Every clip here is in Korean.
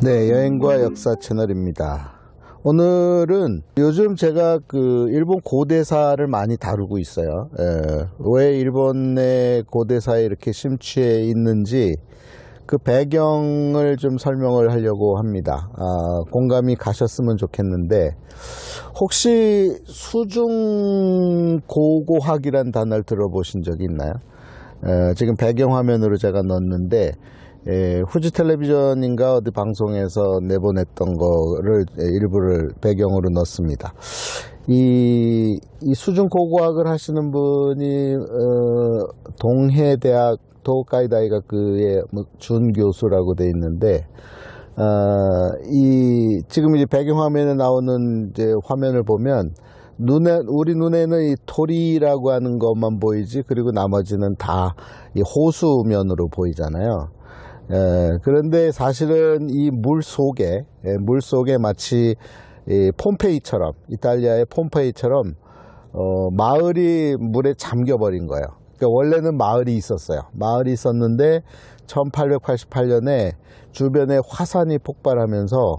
네, 여행과 역사 채널입니다. 오늘은 요즘 제가 일본 고대사를 많이 다루고 있어요. 왜 일본의 고대사에 이렇게 심취해 있는지 그 배경을 좀 설명을 하려고 합니다. 공감이 가셨으면 좋겠는데, 혹시 수중고고학이란 단어를 들어보신 적이 있나요? 지금 배경화면으로 제가 넣었는데, 후지 텔레비전인가 어디 방송에서 내보냈던 거를 일부를 배경으로 넣습니다. 이 수중고고학을 하시는 분이 동해대학 도호카이 다이가크의 준 교수라고 돼 있는데, 지금 이제 배경화면에 나오는 이제 화면을 보면 우리 눈에는 이 토리라고 하는 것만 보이지, 그리고 나머지는 다 이 호수면으로 보이잖아요. 그런데 사실은 이 물 속에 마치 이 폼페이처럼, 이탈리아의 폼페이처럼 마을이 물에 잠겨버린 거예요. 그러니까 원래는 마을이 있었어요. 마을이 있었는데 1888년에 주변에 화산이 폭발하면서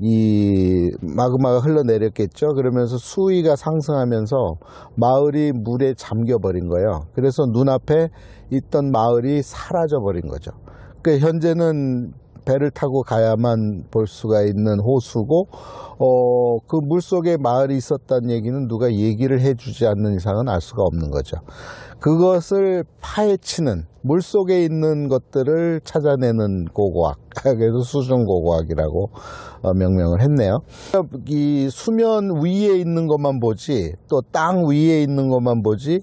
이 마그마가 흘러내렸겠죠. 그러면서 수위가 상승하면서 마을이 물에 잠겨버린 거예요. 그래서 눈앞에 있던 마을이 사라져버린 거죠. 그러니까 현재는 배를 타고 가야만 볼 수가 있는 호수고, 그 물속에 마을이 있었다는 얘기는 누가 얘기를 해주지 않는 이상은 알 수가 없는 거죠. 그것을 파헤치는, 물속에 있는 것들을 찾아내는 고고학, 그래서 수중고고학이라고 명명을 했네요. 이 수면 위에 있는 것만 보지, 또 땅 위에 있는 것만 보지,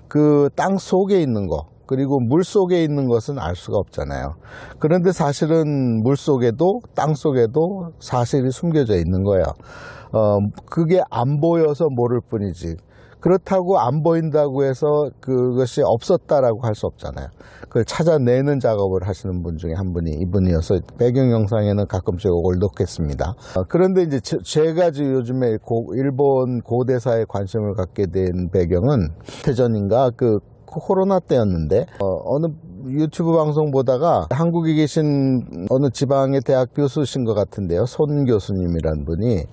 그 땅 속에 있는 거, 그리고 물 속에 있는 것은 알 수가 없잖아요. 그런데 사실은 물 속에도 땅 속에도 사실이 숨겨져 있는 거예요. 그게 안 보여서 모를 뿐이지, 그렇다고 안 보인다고 해서 그것이 없었다라고 할 수 없잖아요. 그걸 찾아내는 작업을 하시는 분 중에 한 분이 이분이어서 배경 영상에는 가끔씩 이걸 넣겠습니다. 그런데 이제 제가 요즘에 일본 고대사에 관심을 갖게 된 배경은 태전인가 코로나 때였는데, 어느 유튜브 방송 보다가 한국에 계신 어느 지방의 대학 교수신 것 같은데요, 손 교수님이란 분이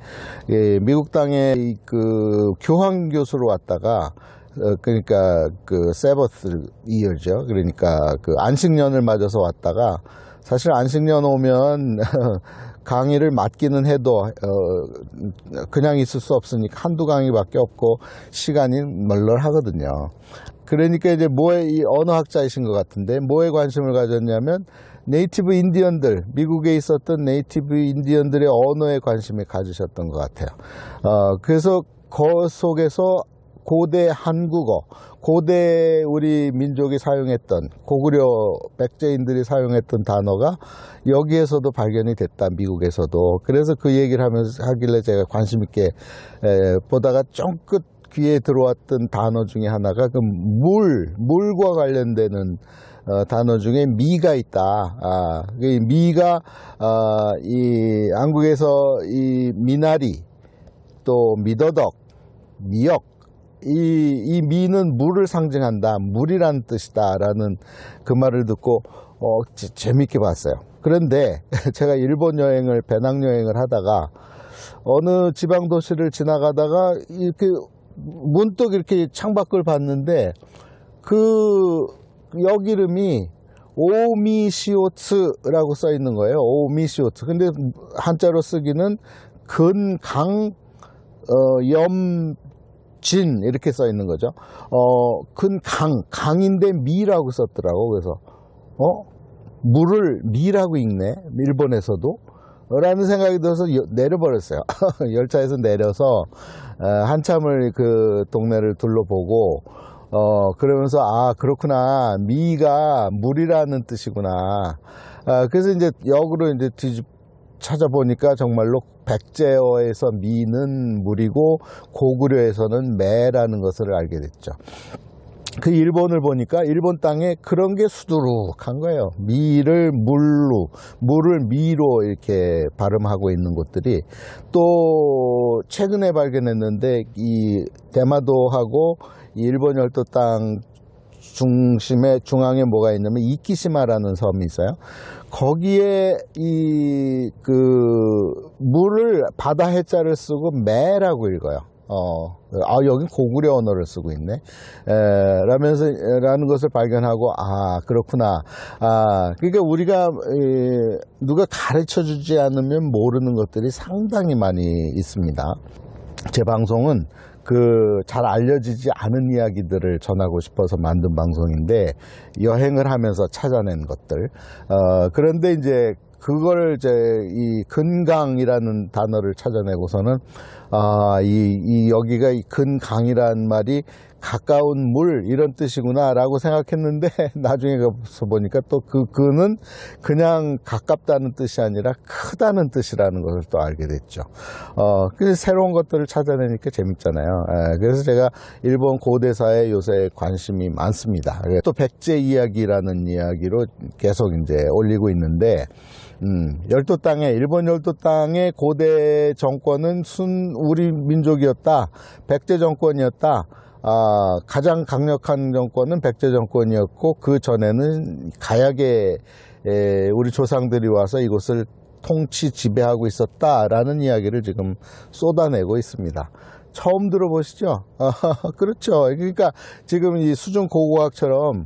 미국 땅에 교환 교수로 왔다가, 그러니까 세버스 이어죠. 그러니까 안식년을 맞아서 왔다가, 사실 안식년 오면 강의를 맡기는 해도 그냥 있을 수 없으니까 한두 강의밖에 없고 시간이 널널하거든요. 그러니까 이제 이 언어학자이신 것 같은데, 뭐에 관심을 가졌냐면 네이티브 인디언들, 미국에 있었던 네이티브 인디언들의 언어에 관심을 가지셨던 것 같아요. 그래서 그 속에서 고대 한국어, 고대 우리 민족이 사용했던, 고구려 백제인들이 사용했던 단어가 여기에서도 발견이 됐다, 미국에서도. 그래서 그 얘기를 하길래 제가 관심 있게 보다가 쫑긋 귀에 들어왔던 단어 중에 하나가 물과 관련되는 단어 중에 미가 있다. 미가 이 한국에서 이 미나리, 또 미더덕, 미역, 이 미는 물을 상징한다, 물이란 뜻이다라는 그 말을 듣고 재밌게 봤어요. 그런데 제가 일본 여행을, 배낭여행을 하다가 어느 지방 도시를 지나가다가 이렇게 문득 이렇게 창밖을 봤는데 역 이름이 오미시오츠라고 써 있는 거예요. 오미시오츠. 근데 한자로 쓰기는 근강 염진 이렇게 써 있는 거죠. 강인데 미라고 썼더라고. 그래서 물을 미라고 읽네, 일본에서도, 라는 생각이 들어서 내려버렸어요. 열차에서 내려서 한참을 그 동네를 둘러보고, 그러면서 그렇구나, 미가 물이라는 뜻이구나. 그래서 이제 역으로 이제 찾아보니까 정말로 백제어에서 미는 물이고 고구려에서는 매라는 것을 알게 됐죠. 그 일본을 보니까 일본 땅에 그런 게 수두룩한 거예요. 미를 물로, 물을 미로 이렇게 발음하고 있는 곳들이. 또 최근에 발견했는데 이 대마도하고 이 일본 열도 땅 중앙에 뭐가 있냐면 이키시마라는 섬이 있어요. 거기에 물을 바다 해자를 쓰고 매라고 읽어요. 여긴 고구려 언어를 쓰고 있네. 라는 것을 발견하고, 그렇구나. 그러니까 우리가, 누가 가르쳐 주지 않으면 모르는 것들이 상당히 많이 있습니다. 제 방송은 잘 알려지지 않은 이야기들을 전하고 싶어서 만든 방송인데, 여행을 하면서 찾아낸 것들. 그런데 이제, 그걸 이 근강이라는 단어를 찾아내고서는 여기가 이 근강이란 말이 가까운 물 이런 뜻이구나 라고 생각했는데 나중에 가서 보니까 또 근은 그냥 가깝다는 뜻이 아니라 크다는 뜻이라는 것을 또 알게 됐죠. 그래서 새로운 것들을 찾아내니까 재밌잖아요. 그래서 제가 일본 고대사에 요새 관심이 많습니다. 또 백제 이야기라는 이야기로 계속 이제 올리고 있는데 일본 열도 땅의 고대 정권은 우리 민족이었다. 백제 정권이었다. 가장 강력한 정권은 백제 정권이었고 그 전에는 가야게 우리 조상들이 와서 이곳을 통치 지배하고 있었다라는 이야기를 지금 쏟아내고 있습니다. 처음 들어보시죠? 그렇죠. 그러니까 지금 이 수중 고고학처럼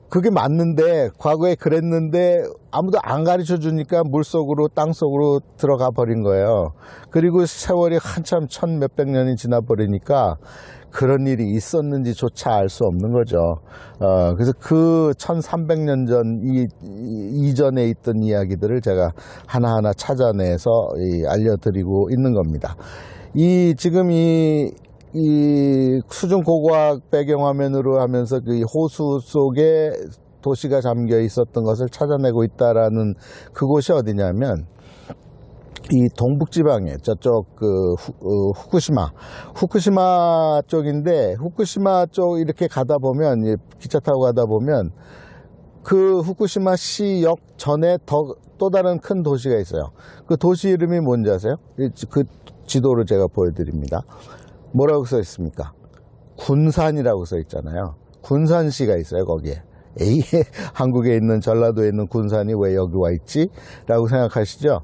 그게 맞는데 과거에 그랬는데 아무도 안 가르쳐 주니까 물속으로 땅속으로 들어가 버린 거예요. 그리고 세월이 한참 몇백 년이 지나 버리니까 그런 일이 있었는지조차 알 수 없는 거죠. 그래서 그 1300년 전 이전에 있던 이야기들을 제가 하나하나 찾아내서 알려드리고 있는 겁니다. 지금 이 수중 고고학 배경화면으로 하면서 그 호수 속에 도시가 잠겨 있었던 것을 찾아내고 있다라는 그곳이 어디냐면 이 동북지방에 저쪽 후쿠시마 쪽인데 후쿠시마 쪽 이렇게 가다 보면 기차 타고 가다 보면 그 후쿠시마 시역 전에 또 다른 큰 도시가 있어요. 그 도시 이름이 뭔지 아세요? 그 지도를 제가 보여드립니다. 뭐라고 써 있습니까? 군산이라고 써 있잖아요. 군산시가 있어요, 거기에. 한국에 있는 전라도에 있는 군산이 왜 여기 와 있지? 라고 생각하시죠?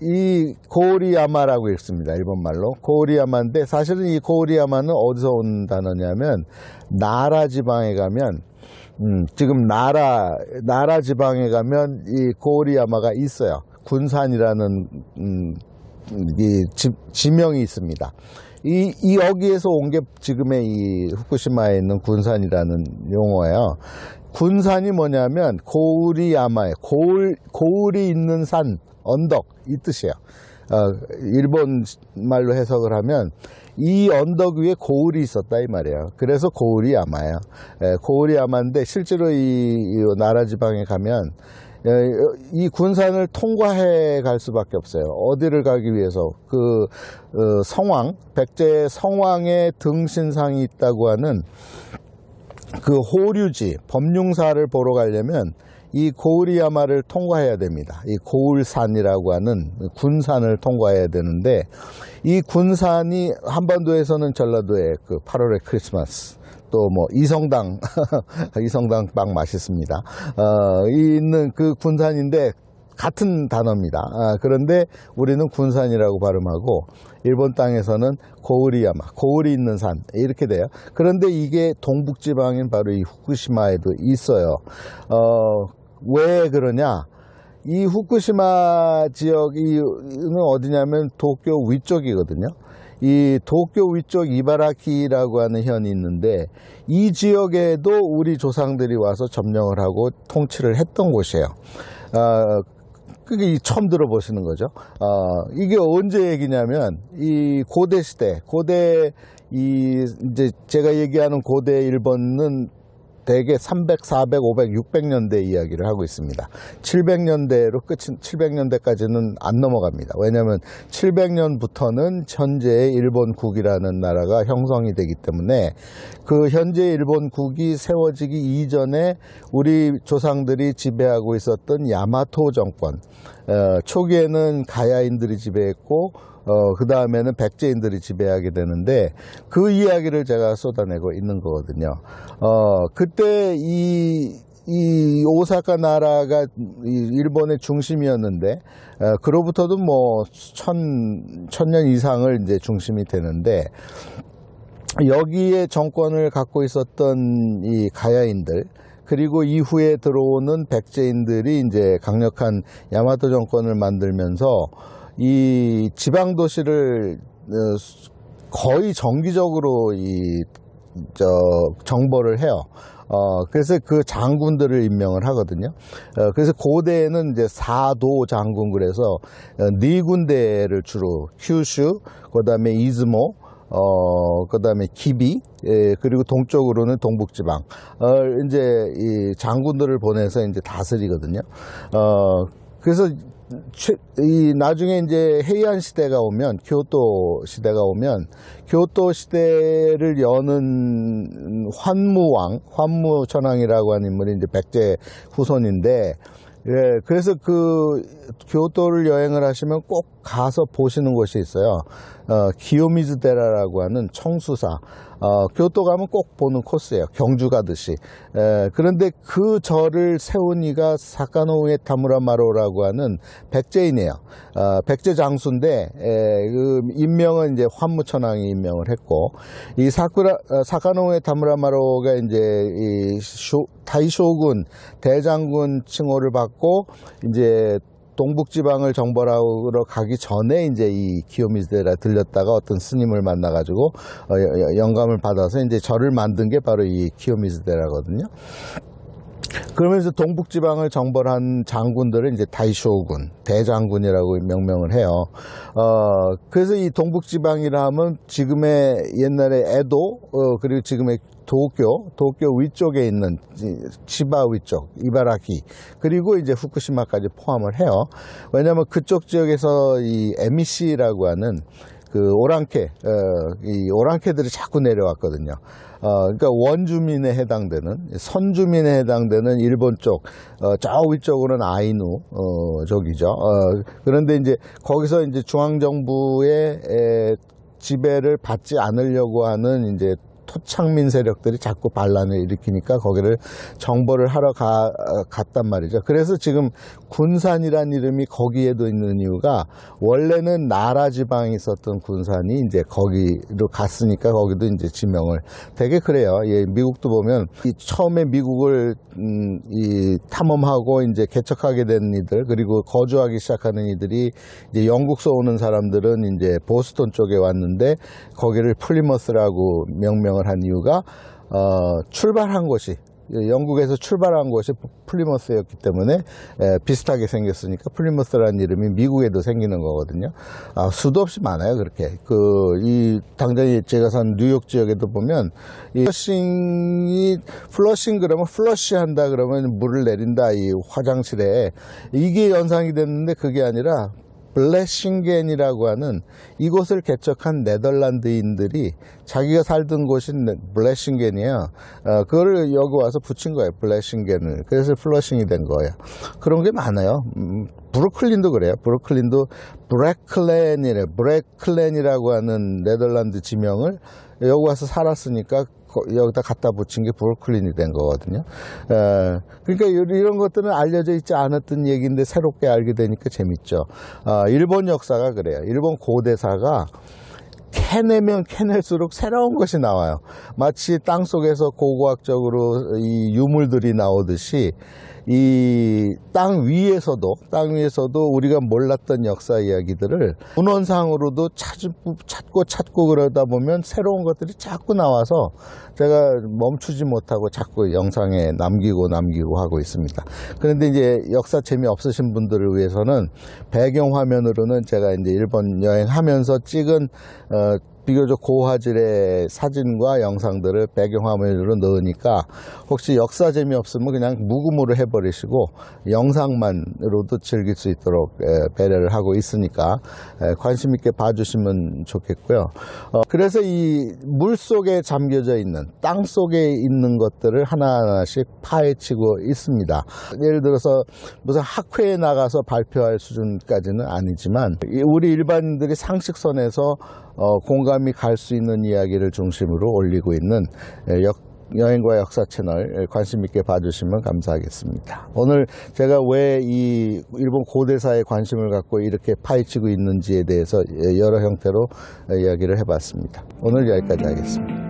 이 고오리야마라고 읽습니다. 일본말로. 고오리야마인데 사실은 이 고오리야마는 어디서 온 단어냐면 나라 지방에 가면 지금 나라 지방에 가면 이 고오리야마가 있어요. 군산이라는 지명이 있습니다. 여기에서 온 게 지금의 이 후쿠시마에 있는 군산이라는 용어예요. 군산이 뭐냐면 고우리야마에 고울이 있는 산, 언덕 이 뜻이에요. 일본 말로 해석을 하면 이 언덕 위에 고울이 있었다 이 말이에요. 그래서 고우리야마예요. 고우리야마인데 실제로 이 나라 지방에 가면 이 군산을 통과해 갈 수밖에 없어요. 어디를 가기 위해서 백제 성왕의 등신상이 있다고 하는 그 호류지 법룡사를 보러 가려면 이 고우리야마를 통과해야 됩니다. 이 고울산이라고 하는 군산을 통과해야 되는데 이 군산이 한반도에서는 전라도의 8월의 크리스마스 또 이성당 이성당 맛있습니다. 있는 그 군산인데 같은 단어입니다. 그런데 우리는 군산이라고 발음하고 일본 땅에서는 고우리야마, 고울이 있는 산 이렇게 돼요. 그런데 이게 동북지방인 바로 이 후쿠시마에도 있어요. 왜 그러냐? 이 후쿠시마 지역이 어디냐면 도쿄 위쪽이거든요. 이 도쿄 위쪽 이바라키라고 하는 현이 있는데 이 지역에도 우리 조상들이 와서 점령을 하고 통치를 했던 곳이에요. 그게 처음 들어보시는 거죠. 이게 언제 얘기냐면 이 고대 시대, 이제 제가 얘기하는 고대 일본은 대개 300, 400, 500, 600년대 이야기를 하고 있습니다. 700년대로 끝인 700년대까지는 안 넘어갑니다. 왜냐하면 700년부터는 현재의 일본국이라는 나라가 형성이 되기 때문에 그 현재 일본국이 세워지기 이전에 우리 조상들이 지배하고 있었던 야마토 정권, 초기에는 가야인들이 지배했고 그 다음에는 백제인들이 지배하게 되는데 그 이야기를 제가 쏟아내고 있는 거거든요. 그때 이 오사카 나라가 일본의 중심이었는데, 그로부터도 뭐 천년 이상을 이제 중심이 되는데, 여기에 정권을 갖고 있었던 이 가야인들, 그리고 이후에 들어오는 백제인들이 이제 강력한 야마토 정권을 만들면서 이 지방 도시를 거의 정기적으로 정벌을 해요. 그래서 그 장군들을 임명을 하거든요. 그래서 고대에는 이제 사도 장군, 그래서 네 군데를 주로 큐슈, 그 다음에 이즈모, 그 다음에 기비, 그리고 동쪽으로는 동북지방, 이제 이 장군들을 보내서 이제 다스리거든요. 그래서 나중에 이제 헤이안 시대가 오면, 교토 시대가 오면, 교토 시대를 여는 환무천황이라고 하는 인물이 이제 백제 후손인데, 그래서 그 교토를 여행을 하시면 꼭 가서 보시는 곳이 있어요. 기요미즈데라라고 하는 청수사. 교토 가면 꼭 보는 코스예요. 경주 가듯이. 그런데 그 절을 세운 이가 사카노우에 타무라마로라고 하는 백제인이에요. 백제 장수인데, 그 임명은 이제 환무천황이 임명을 했고, 이 사카노우에 타무라마로가 이제 다이쇼군 대장군 칭호를 받고 이제 동북지방을 정벌하러 가기 전에 이제 이 기요미즈데라 들렸다가 어떤 스님을 만나가지고 영감을 받아서 이제 절을 만든 게 바로 이 기요미즈데라거든요. 그러면서 동북지방을 정벌한 장군들을 이제 다이쇼군, 대장군이라고 명명을 해요. 그래서 이 동북지방이라 하면 지금의 옛날에 에도, 그리고 지금의 도쿄 위쪽에 있는 치바 위쪽, 이바라키, 그리고 이제 후쿠시마까지 포함을 해요. 왜냐하면 그쪽 지역에서 이 에미시라고 하는 그 이 오랑캐들이 자꾸 내려왔거든요. 그러니까 원주민에 해당되는, 선주민에 해당되는 일본 쪽, 저 위쪽으로는 아이누, 쪽이죠. 그런데 이제 거기서 이제 중앙정부의 지배를 받지 않으려고 하는 이제 토착민 세력들이 자꾸 반란을 일으키니까 거기를 정벌을 하러 갔단 말이죠. 그래서 지금 군산이란 이름이 거기에도 있는 이유가, 원래는 나라 지방에 있었던 군산이 이제 거기로 갔으니까 거기도 이제 지명을 되게 그래요. 예, 미국도 보면 처음에 미국을 탐험하고 이제 개척하게 된 이들, 그리고 거주하기 시작하는 이들이 이제 영국서 오는 사람들은 이제 보스턴 쪽에 왔는데 거기를 플리머스라고 명명을 한 이유가, 출발한 곳이, 영국에서 출발한 곳이 플리머스였기 때문에 비슷하게 생겼으니까 플리머스라는 이름이 미국에도 생기는 거거든요. 수도 없이 많아요. 그렇게 당장 제가 산 뉴욕 지역에도 보면 플러싱 그러면 플러시 한다 그러면 물을 내린다, 이 화장실에, 이게 연상이 됐는데 그게 아니라 블레싱겐이라고 하는 이곳을 개척한 네덜란드인들이 자기가 살던 곳이 블레싱겐이에요. 그거를 여기 와서 붙인 거예요, 블레싱겐을. 그래서 플러싱이 된 거예요. 그런 게 많아요. 브루클린도 그래요. 브루클린도 브레클랜이라고 하는 네덜란드 지명을 여기 와서 살았으니까 여기다 갖다 붙인 게 브루클린이 된 거거든요. 그러니까 이런 것들은 알려져 있지 않았던 얘기인데 새롭게 알게 되니까 재밌죠. 일본 역사가 그래요. 일본 고대사가 캐내면 캐낼수록 새로운 것이 나와요. 마치 땅속에서 고고학적으로 이 유물들이 나오듯이 이 땅 위에서도 우리가 몰랐던 역사 이야기들을 문헌상으로도 찾고 그러다 보면 새로운 것들이 자꾸 나와서 제가 멈추지 못하고 자꾸 영상에 남기고 하고 있습니다. 그런데 이제 역사 재미없으신 분들을 위해서는 배경화면으로는 제가 이제 일본 여행하면서 찍은 비교적 고화질의 사진과 영상들을 배경화면으로 넣으니까 혹시 역사 재미없으면 그냥 무구무로 해버리시고 영상만으로도 즐길 수 있도록 배려를 하고 있으니까 관심 있게 봐주시면 좋겠고요. 그래서 이 물속에 잠겨져 있는, 땅 속에 있는 것들을 하나하나씩 파헤치고 있습니다. 예를 들어서 무슨 학회에 나가서 발표할 수준까지는 아니지만 우리 일반인들이 상식선에서 공감이 갈 수 있는 이야기를 중심으로 올리고 있는 여행과 역사 채널 관심 있게 봐주시면 감사하겠습니다. 오늘 제가 왜 이 일본 고대사에 관심을 갖고 이렇게 파헤치고 있는지에 대해서 여러 형태로 이야기를 해봤습니다. 오늘 여기까지 하겠습니다.